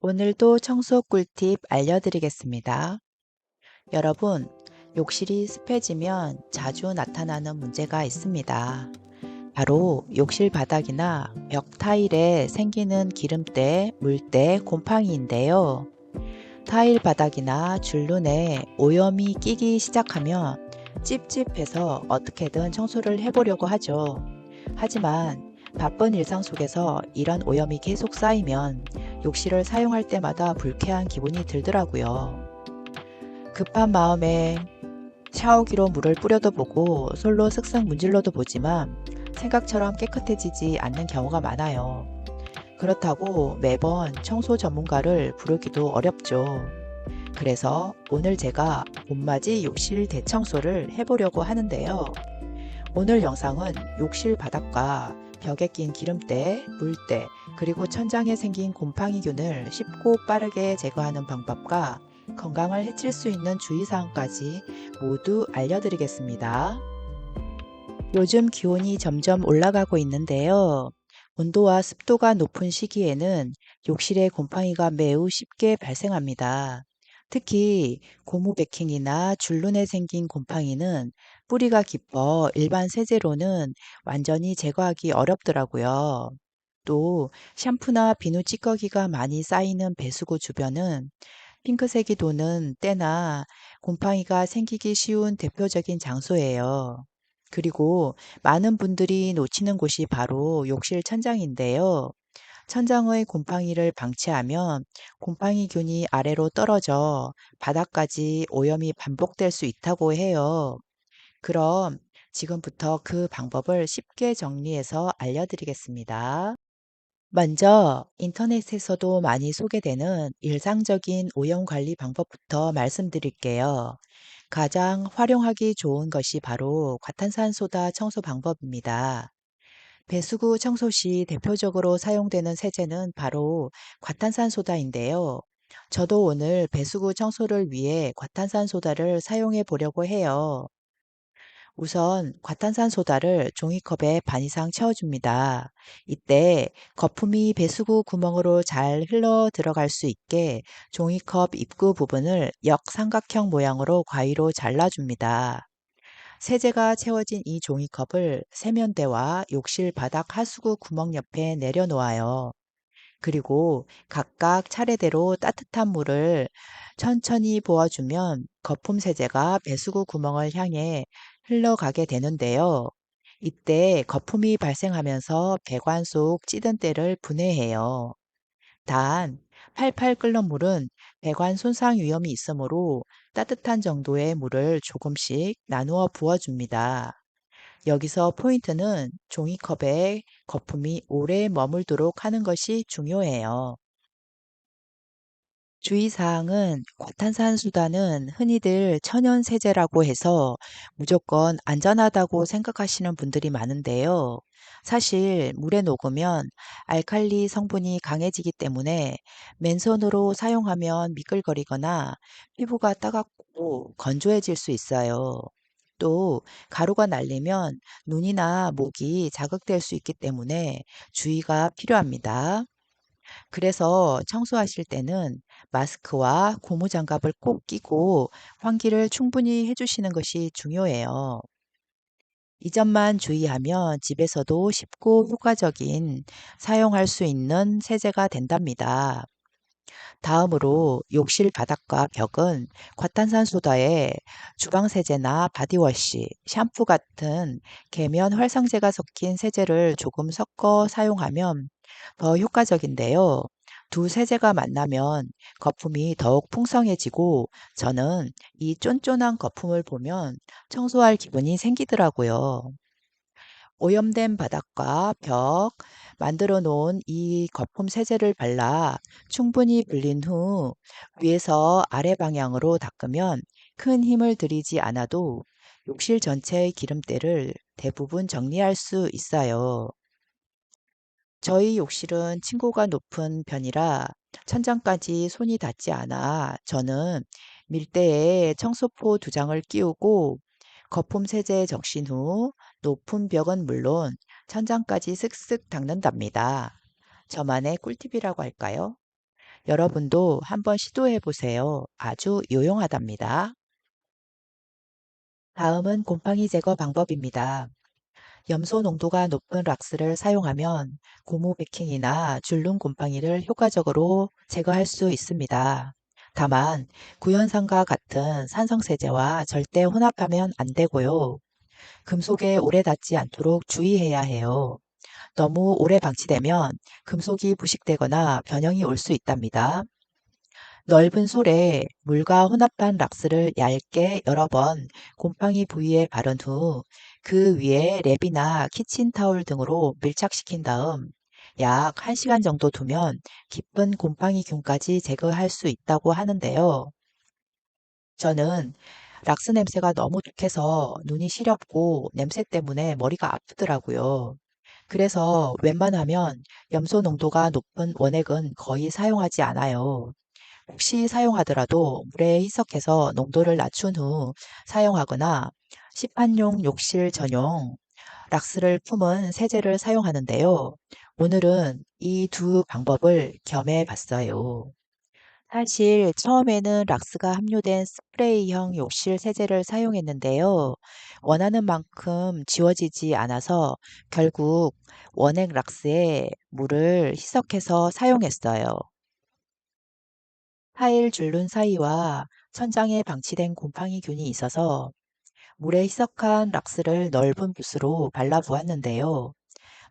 오늘도 청소 꿀팁 알려드리겠습니다. 여러분, 욕실이 습해지면 자주 나타나는 문제가 있습니다. 바로 욕실 바닥이나 벽 타일에 생기는 기름때, 물때, 곰팡이인데요. 타일 바닥이나 줄눈에 오염이 끼기 시작하면 찝찝해서 어떻게든 청소를 해보려고 하죠. 하지만 바쁜 일상 속에서 이런 오염이 계속 쌓이면 욕실을 사용할 때마다 불쾌한 기분이 들더라고요. 급한 마음에 샤워기로 물을 뿌려도 보고 솔로 쓱쓱 문질러도 보지만 생각처럼 깨끗해지지 않는 경우가 많아요. 그렇다고 매번 청소 전문가를 부르기도 어렵죠. 그래서 오늘 제가 봄맞이 욕실 대청소를 해보려고 하는데요. 오늘 영상은 욕실 바닥과 벽에 낀 기름때, 물때, 그리고 천장에 생긴 곰팡이균을 쉽고 빠르게 제거하는 방법과 건강을 해칠 수 있는 주의사항까지 모두 알려드리겠습니다. 요즘 기온이 점점 올라가고 있는데요. 온도와 습도가 높은 시기에는 욕실에 곰팡이가 매우 쉽게 발생합니다. 특히 고무 베킹이나 줄눈에 생긴 곰팡이는 뿌리가 깊어 일반 세제로는 완전히 제거하기 어렵더라고요. 또 샴푸나 비누 찌꺼기가 많이 쌓이는 배수구 주변은 핑크색이 도는 때나 곰팡이가 생기기 쉬운 대표적인 장소예요. 그리고 많은 분들이 놓치는 곳이 바로 욕실 천장인데요. 천장의 곰팡이를 방치하면 곰팡이균이 아래로 떨어져 바닥까지 오염이 반복될 수 있다고 해요. 그럼 지금부터 그 방법을 쉽게 정리해서 알려드리겠습니다. 먼저 인터넷에서도 많이 소개되는 일상적인 오염 관리 방법부터 말씀드릴게요. 가장 활용하기 좋은 것이 바로 과탄산소다 청소 방법입니다. 배수구 청소 시 대표적으로 사용되는 세제는 바로 과탄산소다인데요. 저도 오늘 배수구 청소를 위해 과탄산소다를 사용해 보려고 해요. 우선 과탄산소다를 종이컵에 반 이상 채워줍니다. 이때 거품이 배수구 구멍으로 잘 흘러 들어갈 수 있게 종이컵 입구 부분을 역삼각형 모양으로 가위로 잘라줍니다. 세제가 채워진 이 종이컵을 세면대와 욕실 바닥 하수구 구멍 옆에 내려놓아요. 그리고 각각 차례대로 따뜻한 물을 천천히 부어주면 거품 세제가 배수구 구멍을 향해 흘러가게 되는데요. 이때 거품이 발생하면서 배관 속 찌든 때를 분해해요. 단, 팔팔 끓는 물은 배관 손상 위험이 있으므로 따뜻한 정도의 물을 조금씩 나누어 부어줍니다. 여기서 포인트는 종이컵에 거품이 오래 머물도록 하는 것이 중요해요. 주의사항은 과탄산수다는 흔히들 천연세제라고 해서 무조건 안전하다고 생각하시는 분들이 많은데요. 사실 물에 녹으면 알칼리 성분이 강해지기 때문에 맨손으로 사용하면 미끌거리거나 피부가 따갑고 건조해질 수 있어요. 또 가루가 날리면 눈이나 목이 자극될 수 있기 때문에 주의가 필요합니다. 그래서 청소하실 때는 마스크와 고무장갑을 꼭 끼고 환기를 충분히 해주시는 것이 중요해요. 이 점만 주의하면 집에서도 쉽고 효과적인 사용할 수 있는 세제가 된답니다. 다음으로 욕실 바닥과 벽은 과탄산소다에 주방세제나 바디워시, 샴푸 같은 계면 활성제가 섞인 세제를 조금 섞어 사용하면 더 효과적인데요. 두 세제가 만나면 거품이 더욱 풍성해지고 저는 이 쫀쫀한 거품을 보면 청소할 기분이 생기더라고요. 오염된 바닥과 벽, 만들어 놓은 이 거품 세제를 발라 충분히 불린 후 위에서 아래 방향으로 닦으면 큰 힘을 들이지 않아도 욕실 전체의 기름때를 대부분 정리할 수 있어요. 저희 욕실은 층고가 높은 편이라 천장까지 손이 닿지 않아 저는 밀대에 청소포 두 장을 끼우고 거품 세제 적신 후 높은 벽은 물론 천장까지 슥슥 닦는답니다. 저만의 꿀팁이라고 할까요? 여러분도 한번 시도해 보세요. 아주 유용하답니다. 다음은 곰팡이 제거 방법입니다. 염소 농도가 높은 락스를 사용하면 고무 베킹이나 줄눈 곰팡이를 효과적으로 제거할 수 있습니다. 다만 구연산과 같은 산성세제와 절대 혼합하면 안 되고요. 금속에 오래 닿지 않도록 주의해야 해요. 너무 오래 방치되면 금속이 부식되거나 변형이 올 수 있답니다. 넓은 솔에 물과 혼합한 락스를 얇게 여러 번 곰팡이 부위에 바른 후 그 위에 랩이나 키친타올 등으로 밀착시킨 다음 약 1시간 정도 두면 깊은 곰팡이균까지 제거할 수 있다고 하는데요. 저는 락스 냄새가 너무 독해서 눈이 시렵고 냄새 때문에 머리가 아프더라고요. 그래서 웬만하면 염소 농도가 높은 원액은 거의 사용하지 않아요. 혹시 사용하더라도 물에 희석해서 농도를 낮춘 후 사용하거나 시판용 욕실 전용 락스를 품은 세제를 사용하는데요. 오늘은 이 두 방법을 겸해 봤어요. 사실 처음에는 락스가 함유된 스프레이형 욕실 세제를 사용했는데요. 원하는 만큼 지워지지 않아서 결국 원액 락스에 물을 희석해서 사용했어요. 타일 줄눈 사이와 천장에 방치된 곰팡이균이 있어서 물에 희석한 락스를 넓은 붓으로 발라보았는데요.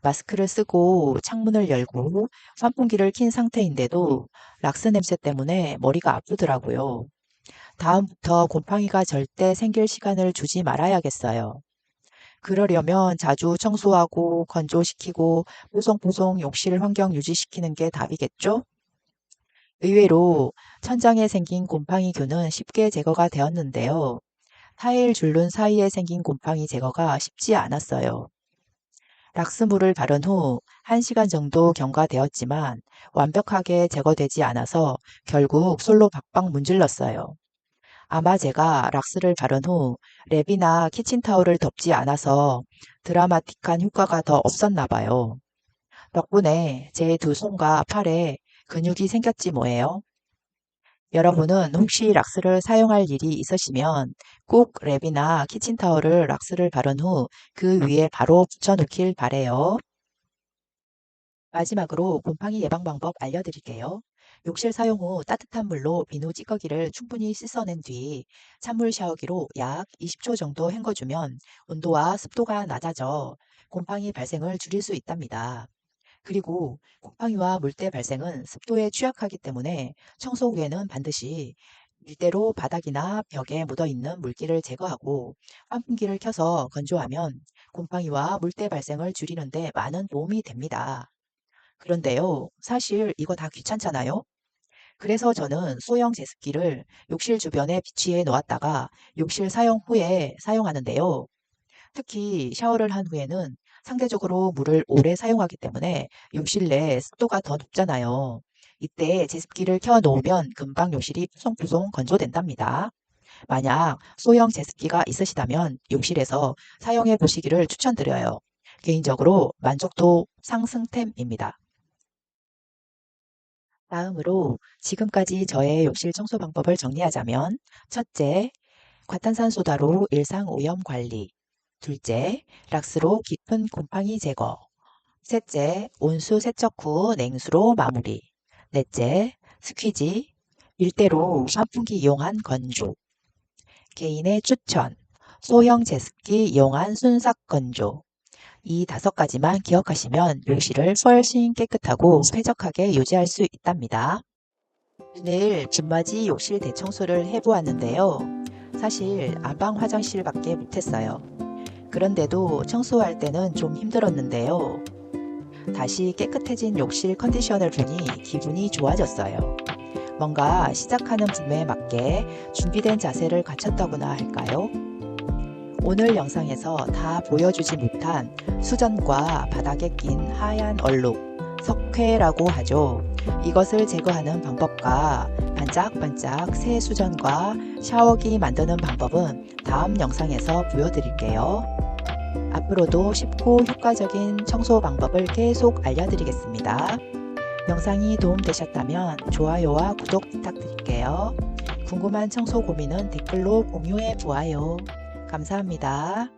마스크를 쓰고 창문을 열고 선풍기를 킨 상태인데도 락스 냄새 때문에 머리가 아프더라고요. 다음부터 곰팡이가 절대 생길 시간을 주지 말아야겠어요. 그러려면 자주 청소하고 건조시키고 뽀송뽀송 욕실 환경 유지시키는 게 답이겠죠? 의외로 천장에 생긴 곰팡이균은 쉽게 제거가 되었는데요. 타일 줄눈 사이에 생긴 곰팡이 제거가 쉽지 않았어요. 락스물을 바른 후 1시간 정도 경과되었지만 완벽하게 제거되지 않아서 결국 솔로 박박 문질렀어요. 아마 제가 락스를 바른 후 랩이나 키친타올을 덮지 않아서 드라마틱한 효과가 더 없었나 봐요. 덕분에 제 두 손과 팔에 근육이 생겼지 뭐예요. 여러분은 혹시 락스를 사용할 일이 있으시면 꼭 랩이나 키친타올을 락스를 바른 후 그 위에 바로 붙여놓길 바래요. 마지막으로 곰팡이 예방 방법 알려드릴게요. 욕실 사용 후 따뜻한 물로 비누 찌꺼기를 충분히 씻어낸 뒤 찬물 샤워기로 약 20초 정도 헹궈주면 온도와 습도가 낮아져 곰팡이 발생을 줄일 수 있답니다. 그리고 곰팡이와 물때 발생은 습도에 취약하기 때문에 청소 후에는 반드시 밀대로 바닥이나 벽에 묻어있는 물기를 제거하고 환풍기를 켜서 건조하면 곰팡이와 물때 발생을 줄이는 데 많은 도움이 됩니다. 그런데요, 사실 이거 다 귀찮잖아요? 그래서 저는 소형 제습기를 욕실 주변에 비치해 놓았다가 욕실 사용 후에 사용하는데요. 특히 샤워를 한 후에는 상대적으로 물을 오래 사용하기 때문에 욕실 내 습도가 더 높잖아요. 이때 제습기를 켜 놓으면 금방 욕실이 푸송푸송 건조된답니다. 만약 소형 제습기가 있으시다면 욕실에서 사용해 보시기를 추천드려요. 개인적으로 만족도 상승템입니다. 다음으로 지금까지 저의 욕실 청소 방법을 정리하자면 첫째, 과탄산소다로 일상 오염 관리. 둘째, 락스로 깊은 곰팡이 제거. 셋째, 온수 세척 후 냉수로 마무리. 넷째, 스퀴지, 밀대로 선풍기 이용한 건조. 개인의 추천, 소형 제습기 이용한 순삭 건조. 이 5가지만 기억하시면 욕실을 훨씬 깨끗하고 쾌적하게 유지할 수 있답니다. 오늘 붓맞이 욕실 대청소를 해보았는데요. 사실 안방 화장실밖에 못했어요. 그런데도 청소할 때는 좀 힘들었는데요. 다시 깨끗해진 욕실 컨디션을 보니 기분이 좋아졌어요. 뭔가 시작하는 붐에 맞게 준비된 자세를 갖췄다고나 할까요? 오늘 영상에서 다 보여주지 못한 수전과 바닥에 낀 하얀 얼룩, 석회라고 하죠. 이것을 제거하는 방법과 반짝반짝 새 수전과 샤워기 만드는 방법은 다음 영상에서 보여드릴게요. 앞으로도 쉽고 효과적인 청소 방법을 계속 알려드리겠습니다. 영상이 도움되셨다면 좋아요와 구독 부탁드릴게요. 궁금한 청소 고민은 댓글로 공유해 보아요. 감사합니다.